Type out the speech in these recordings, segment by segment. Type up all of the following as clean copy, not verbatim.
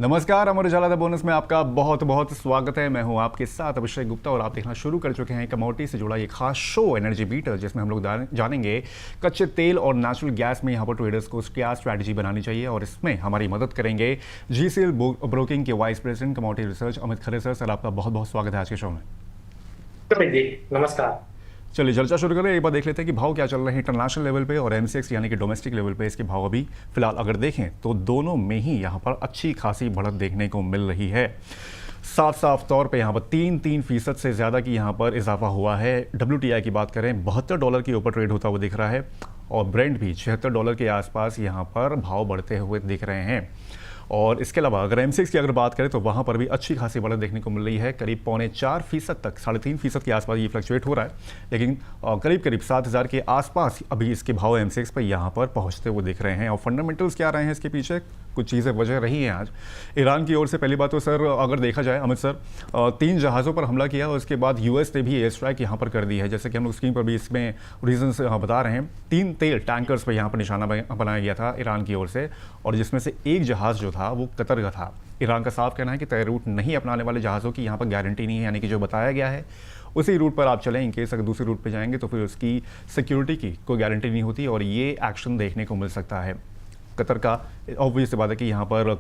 नमस्कार, Amar Ujala the bonus में आपका बहुत बहुत स्वागत है। मैं हूं आपके साथ अभिषेक गुप्ता और आप देखना शुरू कर चुके हैं कमोडिटी से जुड़ा ये खास शो एनर्जी बीटर, जिसमें हम लोग जानेंगे कच्चे तेल और नेचुरल गैस में यहाँ पर ट्रेडर्स को क्या स्ट्रैटेजी बनानी चाहिए। और इसमें हमारी मदद करेंगे जीसीएल ब्रोकिंग के vice president commodity research Amit Khare sir. Sir, आपका बहुत बहुत स्वागत है आज के शो में। नमस्कार। चलिए चर्चा शुरू करें। एक बार देख लेते हैं कि भाव क्या चल रहे हैं इंटरनेशनल लेवल पे और एमसीएक्स यानी कि डोमेस्टिक लेवल पे। इसके भाव अभी फिलहाल अगर देखें तो दोनों में ही यहाँ पर अच्छी खासी बढ़त देखने को मिल रही है। साफ साफ तौर पे यहाँ पर 3% से ज़्यादा की यहाँ पर इजाफा हुआ है। WTI की बात करें $72 के ऊपर ट्रेड होता हुआ दिख रहा है और ब्रेंट भी $76 के आसपास यहाँ पर भाव बढ़ते हुए दिख रहे हैं। और इसके अलावा अगर एमसीएक्स की अगर बात करें तो वहाँ पर भी अच्छी खासी बढ़त देखने को मिल रही है। करीब 3.25% तक, 3.5% के आसपास ये फ्लक्चुएट हो रहा है, लेकिन करीब 7,000 के आसपास अभी इसके भाव एमसीएक्स पर यहाँ पर पहुँचते हुए दिख रहे हैं। और फंडामेंटल्स क्या रहे हैं इसके पीछे, कुछ चीज़ें वजह रही हैं आज ईरान की ओर से। पहली बात तो सर अगर देखा जाए अमित सर, 3 जहाज़ों पर हमला किया और उसके बाद यूएस ने भी एयर स्ट्राइक यहाँ पर कर दी है। जैसे कि हम लोग स्क्रीन पर भी इसमें रीजंस बता रहे हैं। 3 तेल टैंकर्स पर यहाँ पर निशाना बनाया गया था ईरान की ओर से, और जिसमें से एक जहाज़ जो था वो कतर का था। ईरान का साफ कहना है कि तय रूट नहीं अपनाने वाले जहाज़ों की यहाँ पर गारंटी नहीं है, यानी कि जो बताया गया है उसी रूट पर आप चलें। इनकेस अगर दूसरे रूट पर जाएंगे तो फिर उसकी सिक्योरिटी की कोई गारंटी नहीं होती और ये एक्शन देखने को मिल सकता है। कतर का ऑब्वियस बात है कि यहाँ पर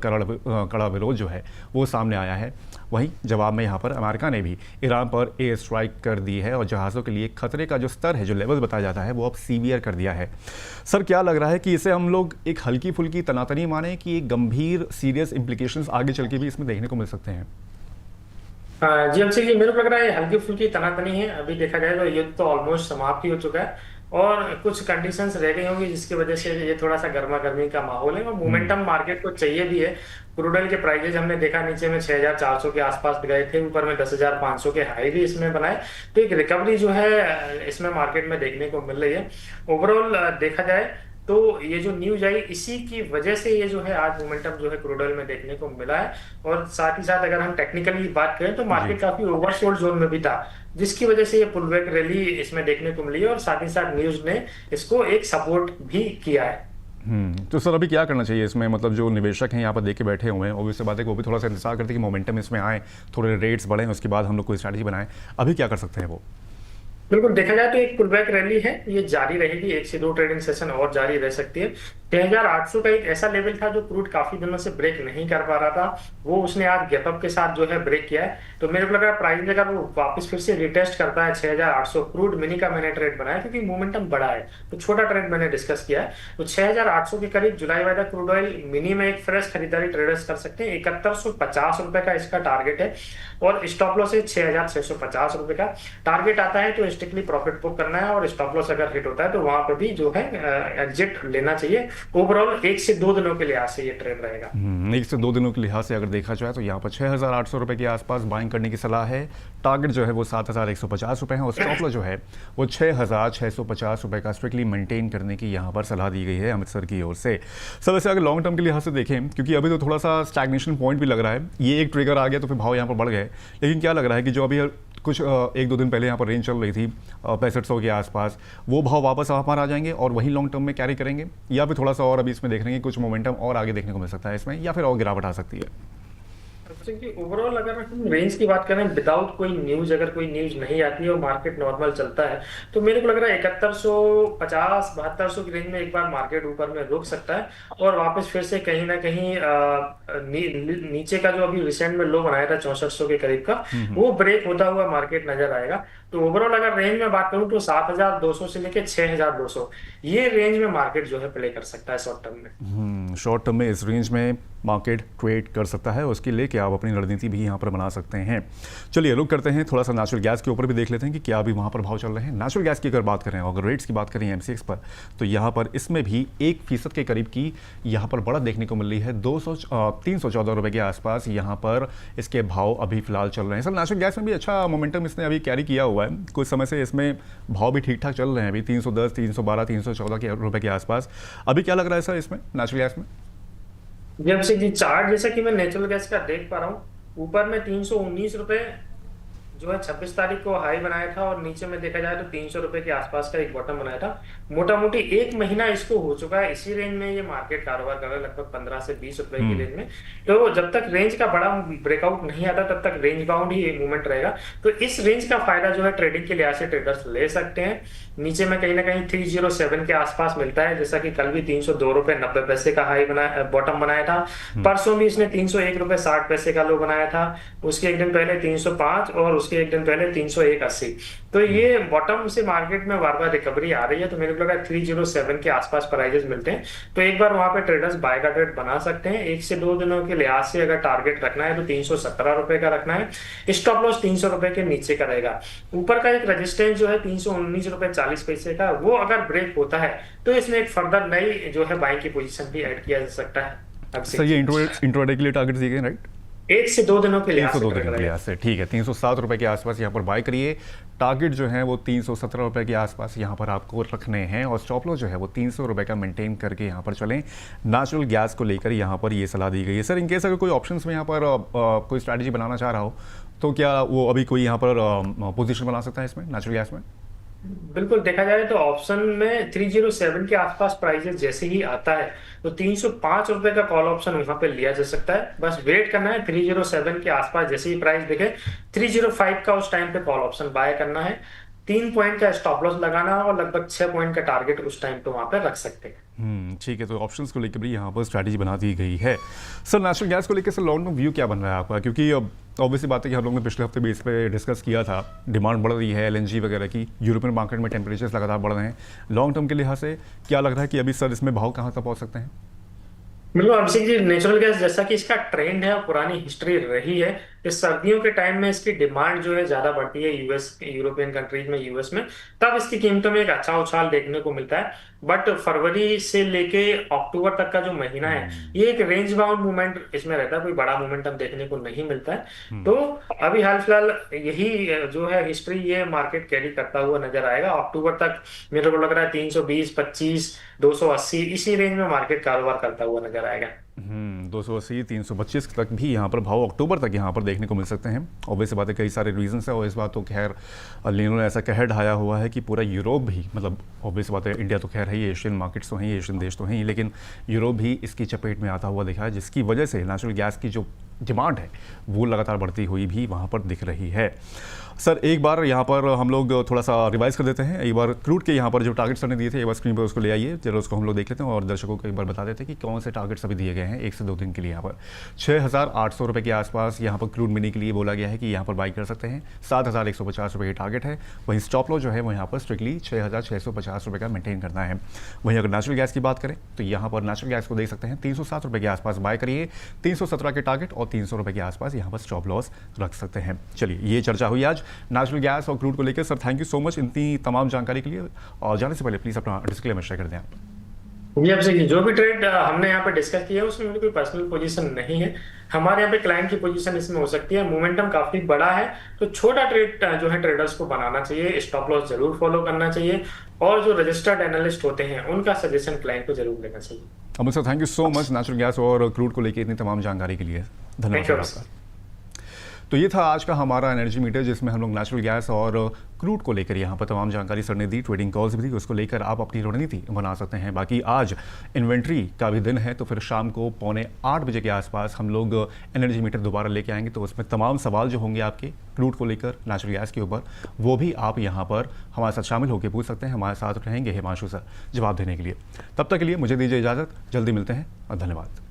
कड़ा विरोध जो है वो सामने आया है। वहीं जवाब में यहाँ पर अमेरिका ने भी ईरान पर एयर स्ट्राइक कर दी है और जहाज़ों के लिए खतरे का जो स्तर है, जो लेवल बताया जाता है, वो अब सीवियर कर दिया है। सर, क्या लग रहा है कि इसे हम लोग एक हल्की फुल्की तनातनी माने कि एक गंभीर सीरियस इम्प्लीकेशंस आगे चल के भी इसमें देखने को मिल सकते हैं? जी अभिषेक जी, मेरे को लग रहा है हल्की फुल्की तनातनी है। अभी देखा जाए तो युद्ध तो ऑलमोस्ट समाप्त ही हो चुका है और कुछ कंडीशंस रह गई होंगी जिसकी वजह से ये थोड़ा सा गर्मा गर्मी का माहौल है और मोमेंटम मार्केट को चाहिए भी है। क्रूड ऑयल के प्राइजेज हमने देखा नीचे में 6,400 के आसपास गए थे, ऊपर में 10,500 के हाई भी इसमें बनाए। तो एक रिकवरी जो है इसमें मार्केट में देखने को मिल रही है। ओवरऑल देखा जाए तो ये जो न्यूज आई इसी की वजह से ये जो है आज मोमेंटम जो है क्रूड ऑयल में देखने को मिला है। और साथ ही साथ अगर हम टेक्निकली बात करें तो मार्केट काफी ओवरसोल्ड जोन में भी था, जिसकी वजह से ये पुलबैक रैली इसमें देखने को मिली है और साथ ही साथ न्यूज ने इसको एक सपोर्ट भी किया है। तो सर अभी क्या करना चाहिए इसमें? मतलब जो निवेशक हैं यहाँ पर देख के बैठे हुए हैं, ऑब्वियस बात है कि वो भी थोड़ा सा इंतजार करते हैं कि मोमेंटम इसमें आए, थोड़े रेट्स बढ़ें, उसके बाद हम लोग कोई स्ट्रैटेजी बनाएं। अभी क्या कर सकते हैं वो? बिल्कुल देखा जाए तो एक पुलबैक रैली है, ये जारी रहेगी। 1 से 2 ट्रेडिंग सेशन और जारी रह सकती है। 6,800 का एक ऐसा लेवल था जो क्रूड काफी दिनों से ब्रेक नहीं कर पा रहा था, वो उसने आज गैप अप के साथ जो है ब्रेक किया है। तो मेरे को लग रहा है प्राइस अगर वो वापस फिर से रिटेस्ट करता है 6,800, क्रूड मिनी का मैंने ट्रेड बनाया क्योंकि मोमेंटम बड़ा है तो छोटा ट्रेड मैंने डिस्कस किया है। तो 6,800 के करीब जुलाई वाला क्रूड ऑयल मिनी में एक फ्रेश खरीदारी ट्रेडर्स कर सकते हैं। 7150 रुपए का इसका टारगेट है और स्टॉप लॉस है 6,650 रुपए का। टारगेट आता है तो स्ट्रिक्टली प्रॉफिट बुक करना है और स्टॉप लॉस अगर हिट होता है तो वहां पे भी जो है एग्जिट लेना चाहिए। ओवरऑल 1 से 2 दिनों के लिहाज से ये ट्रेड रहेगा। 1 से 2 दिनों के लिहाज से अगर देखा जाए तो यहाँ पर 6,800 रुपए के आसपास बाइंग करने की सलाह है। टारगेट जो है वो 7,150 रुपए है और स्टॉप लॉस जो है वो 6,650 रुपए का स्ट्रिक्टली मेंटेन करने की यहाँ पर सलाह दी गई है अमित सर की ओर से। सर वैसे अगर लॉन्ग टर्म के लिहाज से देखें, क्योंकि अभी तो थोड़ा सा स्टैग्नेशन पॉइंट भी लग रहा है, ये एक ट्रिगर आ गया तो फिर भाव यहाँ पर बढ़ गए, लेकिन क्या लग रहा है कि जो अभी कुछ 1-2 दिन पहले यहाँ पर रेंज चल रही थी 6500 के आसपास, वो भाव वापस वहाँ पर आ जाएंगे और वही लॉन्ग टर्म में कैरी करेंगे, या फिर थोड़ा सा और अभी इसमें देख रहे हैं कुछ मोमेंटम और आगे देखने को मिल सकता है इसमें, या फिर और गिरावट आ सकती है? ओवरऑल अगर हम रेंज की बात करें विदाउट कोई न्यूज, अगर कोई न्यूज नहीं आती है और मार्केट नॉर्मल चलता है तो मेरे को लग रहा है 7150 7200 की रेंज में एक बार मार्केट ऊपर में रुक सकता है और वापस फिर से कहीं ना कहीं नीचे का जो अभी रिसेंट में लो बनाया था 6400 के करीब का, वो ब्रेक होता हुआ मार्केट नजर आएगा। तो ओवरऑल अगर रेंज में बात करूं तो 7,200 से लेकर 6,200 ये रेंज में मार्केट जो है प्ले कर सकता है शॉर्ट टर्म में। शॉर्ट टर्म में इस रेंज में मार्केट ट्रेड कर सकता है, उसके लेके आप अपनी रणनीति भी यहाँ पर बना सकते हैं। चलिए रुक करते हैं, थोड़ा सा नेचुरल गैस के ऊपर भी देख लेते हैं कि क्या अभी वहाँ पर भाव चल रहे हैं। नेचुरल गैस की अगर बात करें, अगर रेट्स की बात करें एमसीएक्स पर, तो यहाँ पर इसमें भी 1% के करीब की यहाँ पर बढ़त देखने को मिल रही है। 314 रुपये के आसपास यहाँ पर इसके भाव अभी फिलहाल चल रहे हैं। सर नेचुरल गैस में भी अच्छा मोमेंटम इसने अभी कैरी किया हुआ है, कुछ समय से इसमें भाव भी ठीक ठाक चल रहे हैं, अभी 310, 312, 314 के रुपये के आसपास। अभी क्या लग रहा है सर इसमें नेचुरल गैस में? जी चार्ट जैसा कि मैं नेचुरल गैस का देख पा रहा हूँ, ऊपर में 319 रुपए जो है 26 तारीख को हाई बनाया था और नीचे में देखा जाए तो 300 रुपए के आसपास का एक बॉटम बनाया था। मोटा मोटी एक महीना इसको हो चुका है, इसी रेंज में ये मार्केट कारोबार कर रहा है, लगभग 15 से 20 रुपए की रेंज में। तो जब तक रेंज का बड़ा ब्रेकआउट नहीं आता तब तक रेंज बाउंड ही मूवमेंट रहेगा। तो इस रेंज का फायदा जो है ट्रेडिंग के लिहाज से ट्रेडर्स ले सकते हैं। नीचे में कहीं ना कहीं 307 के आसपास मिलता है, जैसा कि कल भी 302 रुपए 90 पैसे का हाई बनाया, बॉटम बनाया था। परसों भी इसने 301 रुपए 60 पैसे का लो बनाया था। उसके एक दिन पहले 305 और उसके एक दिन पहले 301.80। तो ये बॉटम से मार्केट में बार बार रिकवरी आ रही है, तो मेरे को लगा 307 के आसपास प्राइजेस मिलते हैं, तो एक बार वहां पे ट्रेडर्स बाय का ट्रेड बना सकते हैं। 1 से 2 दिनों के लिहाज से अगर टारगेट रखना है तो 317 रुपए का रखना है। स्टॉप लॉस 300 रुपए के नीचे का रहेगा। ऊपर का एक रेजिस्टेंस जो है 319 रुपए 40 पैसे का, वो अगर ब्रेक होता है तो इसमें एक फर्दर नई जो है बाइंग की पोजीशन भी ऐड किया जा सकता है। सर ये इंट्राडे के लिए टारगेट दिए गए, राइट? 1 से 2 दिनों के एक लिहाज सौ से दो ट्रेड दिन के रहेगा। लिहाज से ठीक है। 307 रुपए के आसपास यहाँ पर बाय करिए। टारगेट जो है वो 317 रुपए के आसपास यहाँ पर आपको रखने हैं और स्टॉप लॉस जो है वो 300 रुपए का मेंटेन करके यहाँ पर चलें। नेचुरल गैस को लेकर यहाँ पर ये सलाह दी गई है। सर इन केस अगर कोई ऑप्शंस में यहाँ पर कोई स्ट्रैटेजी बनाना चाह रहा हो तो क्या वो अभी कोई यहाँ पर पोजीशन बना सकता है इसमें, नेचुरल गैस में? बिल्कुल, देखा जाए तो ऑप्शन में 307 के आसपास प्राइजेस जैसे ही आता है तो 305 रुपए का कॉल ऑप्शन वहां पे लिया जा सकता है। बस वेट करना है, 307 के आसपास जैसे ही प्राइस दिखे 305 का उस टाइम पे कॉल ऑप्शन बाय करना है। 3 पॉइंट का स्टॉप लॉस लगाना है और लगभग 6 पॉइंट का टारगेट उस टाइम पे वहां पे रख सकते हैं। ठीक है। तो ऑप्शंस को लेकर भी यहाँ पर स्ट्रैटेजी बना दी गई है। सर नेचुरल गैस को लेकर सर लॉन्ग टर्म व्यू क्या बन रहा है आपका? क्योंकि अब ऑब्वियसली बात है कि हम लोग ने पिछले हफ्ते भी इस पे डिस्कस किया था, डिमांड बढ़ रही है एलएनजी वगैरह की, यूरोपियन मार्केट में टेम्परेचर्स लगातार बढ़ रहे हैं। लॉन्ग टर्म के लिहाज से क्या लग रहा है कि अभी सर इसमें भाव कहाँ तक पहुँच सकते हैं? बिल्कुल अभिषेक जी, नेचुरल गैस जैसा कि इसका ट्रेंड है और पुरानी हिस्ट्री रही है, इस सर्दियों के टाइम में इसकी डिमांड जो है ज्यादा बढ़ती है यूएस, यूरोपियन कंट्रीज में, यूएस में, तब इसकी कीमतों में एक अच्छा उछाल देखने को मिलता है। बट फरवरी से लेके अक्टूबर तक का जो महीना है ये एक रेंज बाउंड मूवमेंट इसमें रहता है, कोई बड़ा मोमेंटम देखने को नहीं मिलता है। तो अभी हाल फिलहाल यही जो है हिस्ट्री ये मार्केट कैरी करता हुआ नजर आएगा। अक्टूबर तक मेरे को लग रहा है 320, 25, 280 इसी रेंज में मार्केट कारोबार करता हुआ नजर आएगा। 280, 325 तक भी यहाँ पर भाव अक्टूबर तक यहाँ पर देखने को मिल सकते हैं। ऑब्वियस बात है, कई सारे रीजंस है और इस बात तो खैर लिनो ने ऐसा कह ढाया हुआ है कि पूरा यूरोप भी, मतलब ऑब्वियस बात है इंडिया तो खैर है ही, एशियन मार्केट्स तो हैं, एशियन देश तो हैं ही, लेकिन यूरोप भी इसकी चपेट में आता हुआ दिखा है, जिसकी वजह से नेचुरल गैस की जो डिमांड है वो लगातार बढ़ती हुई भी वहाँ पर दिख रही है। सर एक बार यहाँ पर हम लोग थोड़ा सा रिवाइज कर देते हैं, एक बार क्रूड के यहाँ पर जो टारगेट्स हमने दिए थे एक बार स्क्रीन पर उसको ले आइए, जरा उसको हम लोग देख लेते हैं और दर्शकों को एक बार बता देते हैं कि कौन से टारगेट्स अभी दिए गए हैं 1 से 2 दिन के लिए। यहाँ पर 6,800 रुपये के आसपास यहाँ पर क्रूड मिनी के लिए बोला गया है कि यहाँ पर बाई कर सकते हैं। 7,150 रुपये की टारगेट है। वहीं स्टॉप लॉस जो है वो यहाँ पर स्ट्रिक्टली 6,650 रुपये का मेंटेन करना है। वहीं अगर नेचुरल गैस की बात करें तो यहाँ पर नेचुरल गैस को देख सकते हैं 307 रुपये के आसपास बाय करिए, 317 के टारगेट और 300 रुपये के आसपास यहाँ पर स्टॉप लॉस रख सकते हैं। चलिए ये चर्चा हुई आज नेचुरल गैस और क्रूड को लेकर। Sir thank you so much इतनी तमाम जानकारी के लिए, और जाने से पहले प्लीज अपना डिस्क्लेमर शेयर कर दें आप। जी अभिषेक जी, जो भी ट्रेड हमने यहाँ पे डिस्कस किया है उसमें मेरी कोई पर्सनल पोजीशन नहीं है। हमारे यहाँ पे क्लाइंट की पोजीशन इसमें हो सकती है। मोमेंटम काफी बड़ा है तो छोटा ट्रेड जो है ट्रेडर्स को बनाना चाहिए, स्टॉप लॉस जरूर फॉलो करना चाहिए और जो रजिस्टर्ड एनालिस्ट होते हैं उनका सजेशन क्लाइंट को जरूर लेना चाहिए। Amit sir thank you so much natural gas और क्रूड को लेकर इतनी तमाम जानकारी के लिए, धन्यवाद आपका। तो ये था आज का हमारा एनर्जी मीटर, जिसमें हम लोग नेचुरल गैस और क्रूड को लेकर यहाँ पर तमाम जानकारी सर ने दी, ट्रेडिंग कॉल्स भी दी, उसको लेकर आप अपनी रणनीति बना सकते हैं। बाकी आज इन्वेंट्री का भी दिन है तो फिर शाम को 7:45 बजे के आसपास हम लोग एनर्जी मीटर दोबारा लेके आएंगे, तो उसमें तमाम सवाल जो होंगे आपके क्रूड को लेकर, नेचुरल गैस के ऊपर, वो भी आप यहाँ पर हमारे साथ शामिल होकर पूछ सकते हैं। हमारे साथ रहेंगे हिमांशु सर जवाब देने के लिए। तब तक के लिए मुझे दीजिए इजाज़त, जल्दी मिलते हैं और धन्यवाद।